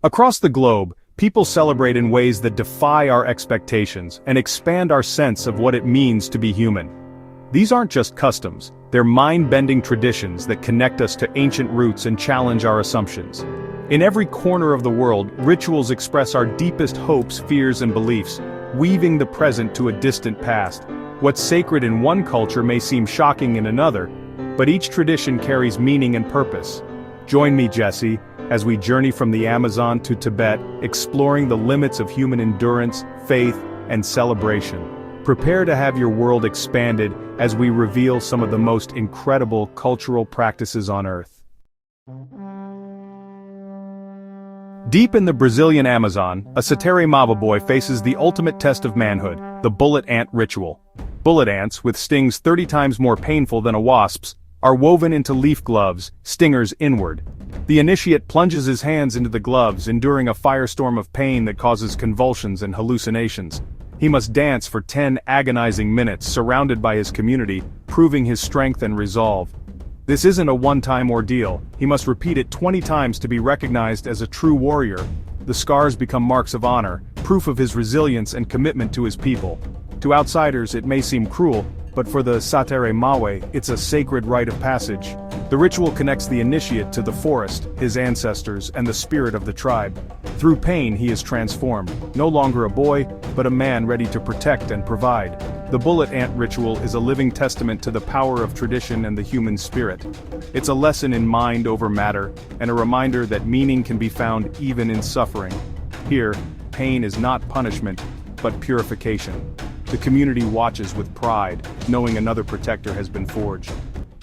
Across the globe, people celebrate in ways that defy our expectations and expand our sense of what it means to be human. These aren't just customs, they're mind-bending traditions that connect us to ancient roots and challenge our assumptions. In every corner of the world, rituals express our deepest hopes, fears, and beliefs, weaving the present to a distant past. What's sacred in one culture may seem shocking in another, but each tradition carries meaning and purpose. Join me, Jesse, as we journey from the Amazon to Tibet, exploring the limits of human endurance, faith, and celebration. Prepare to have your world expanded as we reveal some of the most incredible cultural practices on Earth. Deep in the Brazilian Amazon, a Satere Mababoy faces the ultimate test of manhood, the bullet ant ritual. Bullet ants, with stings 30 times more painful than a wasp's, are woven into leaf gloves, stingers inward. The initiate plunges his hands into the gloves, enduring a firestorm of pain that causes convulsions and hallucinations. He must dance for 10 agonizing minutes, surrounded by his community, proving his strength and resolve. This isn't a one-time ordeal, he must repeat it 20 times to be recognized as a true warrior. The scars become marks of honor, proof of his resilience and commitment to his people. To outsiders it may seem cruel, but for the Satere Mawe, it's a sacred rite of passage. The ritual connects the initiate to the forest, his ancestors, and the spirit of the tribe. Through pain he is transformed, no longer a boy, but a man ready to protect and provide. The bullet ant ritual is a living testament to the power of tradition and the human spirit. It's a lesson in mind over matter, and a reminder that meaning can be found even in suffering. Here, pain is not punishment, but purification. The community watches with pride, knowing another protector has been forged.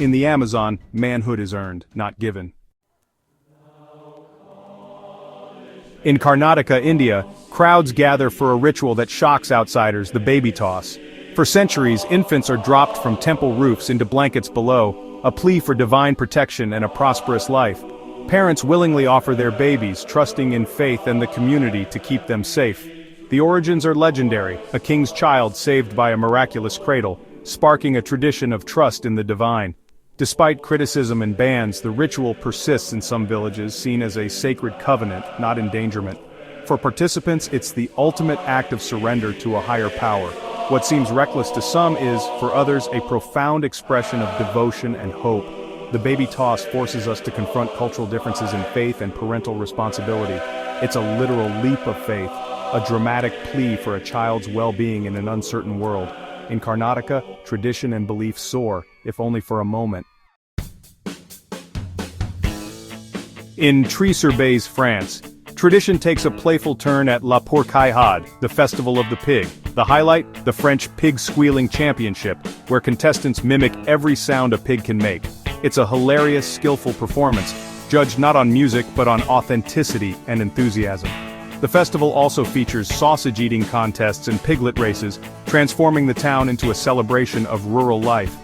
In the Amazon, manhood is earned, not given. In Karnataka, India, crowds gather for a ritual that shocks outsiders, the baby toss. For centuries, infants are dropped from temple roofs into blankets below, a plea for divine protection and a prosperous life. Parents willingly offer their babies, trusting in faith and the community to keep them safe. The origins are legendary, a king's child saved by a miraculous cradle, sparking a tradition of trust in the divine. Despite criticism and bans, the ritual persists in some villages, seen as a sacred covenant, not endangerment. For participants, it's the ultimate act of surrender to a higher power. What seems reckless to some is, for others, a profound expression of devotion and hope. The baby toss forces us to confront cultural differences in faith and parental responsibility. It's a literal leap of faith, a dramatic plea for a child's well-being in an uncertain world. In Karnataka, tradition and belief soar, if only for a moment. In Tri-sur-Bèze, France, tradition takes a playful turn at La Pourcailhade, the festival of the pig. The highlight, the French Pig Squealing Championship, where contestants mimic every sound a pig can make. It's a hilarious, skillful performance, judged not on music but on authenticity and enthusiasm. The festival also features sausage-eating contests and piglet races, transforming the town into a celebration of rural life.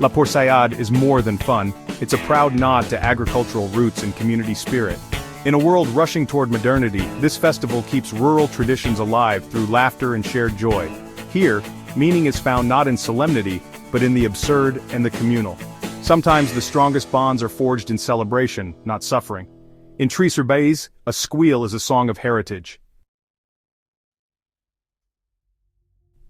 La Pourcailhade is more than fun, it's a proud nod to agricultural roots and community spirit. In a world rushing toward modernity, this festival keeps rural traditions alive through laughter and shared joy. Here, meaning is found not in solemnity, but in the absurd and the communal. Sometimes the strongest bonds are forged in celebration, not suffering. In Tri-sur-Bèze, a squeal is a song of heritage.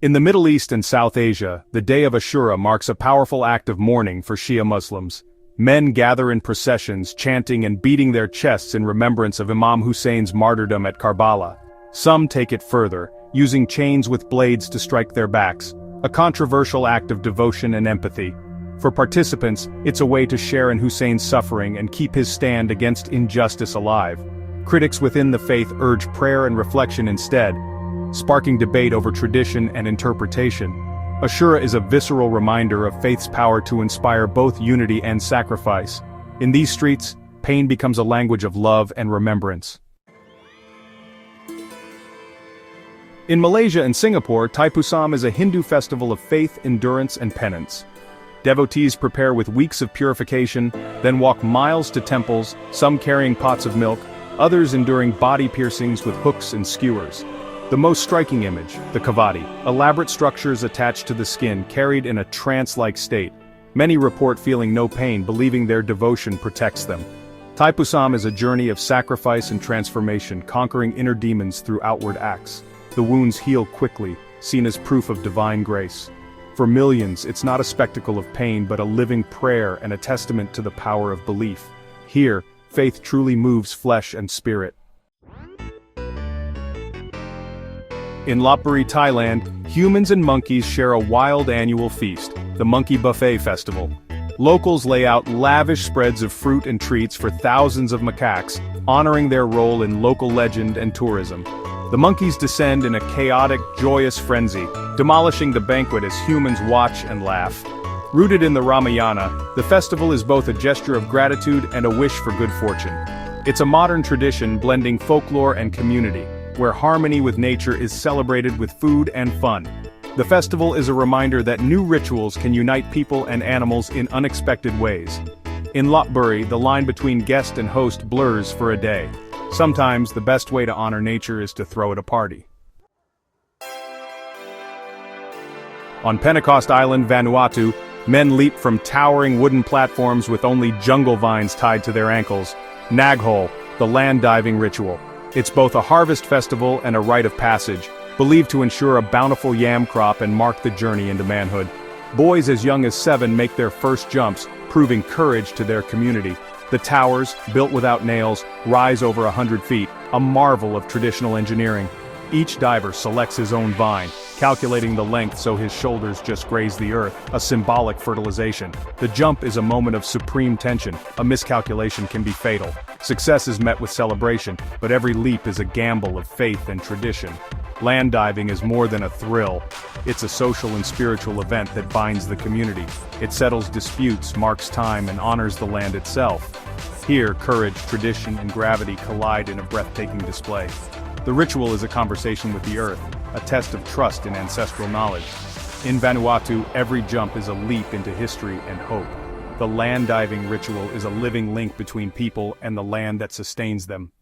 In the Middle East and South Asia, the day of Ashura marks a powerful act of mourning for Shia Muslims. Men gather in processions, chanting and beating their chests in remembrance of Imam Hussein's martyrdom at Karbala. Some take it further, using chains with blades to strike their backs, a controversial act of devotion and empathy. For participants, it's a way to share in Hussein's suffering and keep his stand against injustice alive. Critics within the faith urge prayer and reflection instead, sparking debate over tradition and interpretation. Ashura is a visceral reminder of faith's power to inspire both unity and sacrifice. In these streets, pain becomes a language of love and remembrance. In Malaysia and Singapore, Thaipusam is a Hindu festival of faith, endurance, and penance. Devotees prepare with weeks of purification, then walk miles to temples, some carrying pots of milk, others enduring body piercings with hooks and skewers. The most striking image, the kavadi, elaborate structures attached to the skin carried in a trance-like state. Many report feeling no pain, believing their devotion protects them. Thaipusam is a journey of sacrifice and transformation, conquering inner demons through outward acts. The wounds heal quickly, seen as proof of divine grace. For millions, it's not a spectacle of pain but a living prayer and a testament to the power of belief. Here, faith truly moves flesh and spirit. In Lopburi, Thailand, humans and monkeys share a wild annual feast, the Monkey Buffet Festival. Locals lay out lavish spreads of fruit and treats for thousands of macaques, honoring their role in local legend and tourism. The monkeys descend in a chaotic, joyous frenzy, demolishing the banquet as humans watch and laugh. Rooted in the Ramayana, the festival is both a gesture of gratitude and a wish for good fortune. It's a modern tradition blending folklore and community, where harmony with nature is celebrated with food and fun. The festival is a reminder that new rituals can unite people and animals in unexpected ways. In Lopburi, the line between guest and host blurs for a day. Sometimes, the best way to honor nature is to throw it a party. On Pentecost Island, Vanuatu, men leap from towering wooden platforms with only jungle vines tied to their ankles. Naghol, the land diving ritual. It's both a harvest festival and a rite of passage, believed to ensure a bountiful yam crop and mark the journey into manhood. Boys as young as 7 make their first jumps, proving courage to their community. The towers, built without nails, rise over 100 feet, a marvel of traditional engineering. Each diver selects his own vine, calculating the length so his shoulders just graze the earth, a symbolic fertilization. The jump is a moment of supreme tension, a miscalculation can be fatal. Success is met with celebration, but every leap is a gamble of faith and tradition. Land diving is more than a thrill. It's a social and spiritual event that binds the community. It settles disputes, marks time, and honors the land itself. Here, courage, tradition, and gravity collide in a breathtaking display. The ritual is a conversation with the earth, a test of trust in ancestral knowledge. In Vanuatu, every jump is a leap into history and hope. The land diving ritual is a living link between people and the land that sustains them.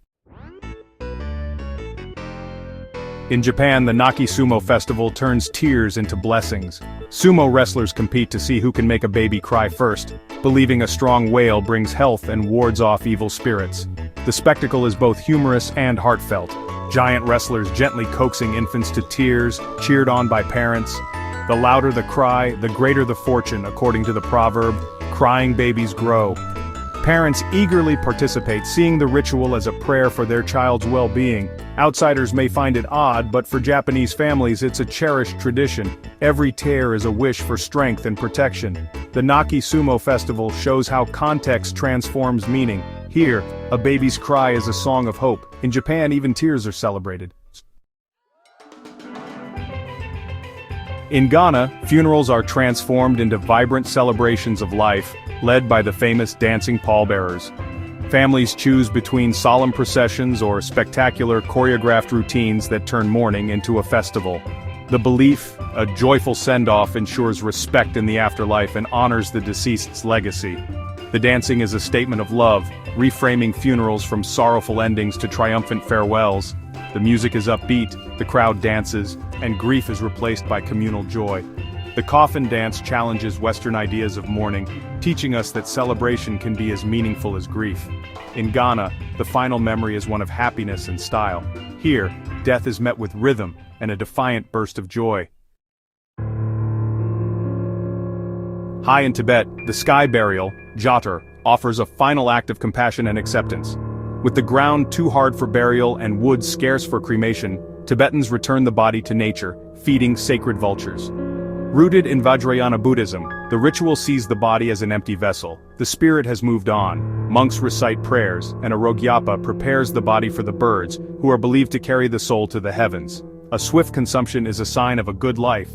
In Japan, the Naki Sumo festival turns tears into blessings. Sumo wrestlers compete to see who can make a baby cry first, believing a strong wail brings health and wards off evil spirits. The spectacle is both humorous and heartfelt. Giant wrestlers gently coaxing infants to tears, cheered on by parents. The louder the cry, the greater the fortune, according to the proverb, crying babies grow. Parents eagerly participate, seeing the ritual as a prayer for their child's well-being. Outsiders may find it odd, but for Japanese families it's a cherished tradition. Every tear is a wish for strength and protection. The Naki Sumo festival shows how context transforms meaning. Here, a baby's cry is a song of hope. In Japan, even tears are celebrated. In Ghana, funerals are transformed into vibrant celebrations of life, led by the famous dancing pallbearers. Families choose between solemn processions or spectacular choreographed routines that turn mourning into a festival. The belief, a joyful send-off, ensures respect in the afterlife and honors the deceased's legacy. The dancing is a statement of love, reframing funerals from sorrowful endings to triumphant farewells. The music is upbeat, the crowd dances, and grief is replaced by communal joy. The coffin dance challenges Western ideas of mourning, teaching us that celebration can be as meaningful as grief. In Ghana, the final memory is one of happiness and style. Here, death is met with rhythm and a defiant burst of joy. High in Tibet, the Sky Burial, Jotter, offers a final act of compassion and acceptance. With the ground too hard for burial and wood scarce for cremation, Tibetans return the body to nature, feeding sacred vultures. Rooted in Vajrayana Buddhism, the ritual sees the body as an empty vessel. The spirit has moved on. Monks recite prayers, and a rogyapa prepares the body for the birds, who are believed to carry the soul to the heavens. A swift consumption is a sign of a good life.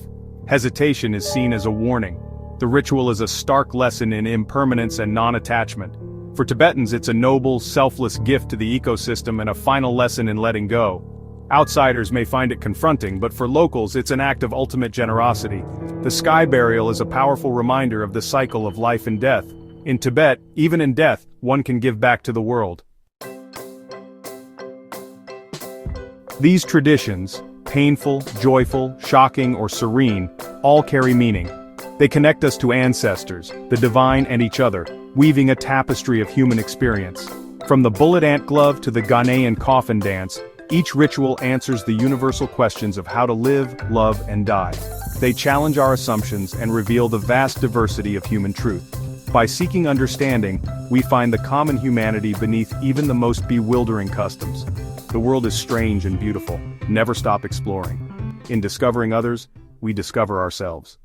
Hesitation is seen as a warning. The ritual is a stark lesson in impermanence and non-attachment. For Tibetans, it's a noble, selfless gift to the ecosystem and a final lesson in letting go. Outsiders may find it confronting, but for locals it's an act of ultimate generosity. The Sky Burial is a powerful reminder of the cycle of life and death. In Tibet, even in death, one can give back to the world. These traditions, painful, joyful, shocking, or serene, all carry meaning. They connect us to ancestors, the divine, and each other, weaving a tapestry of human experience. From the bullet ant glove to the Ghanaian coffin dance, each ritual answers the universal questions of how to live, love, and die. They challenge our assumptions and reveal the vast diversity of human truth. By seeking understanding, we find the common humanity beneath even the most bewildering customs. The world is strange and beautiful. Never stop exploring. In discovering others, we discover ourselves.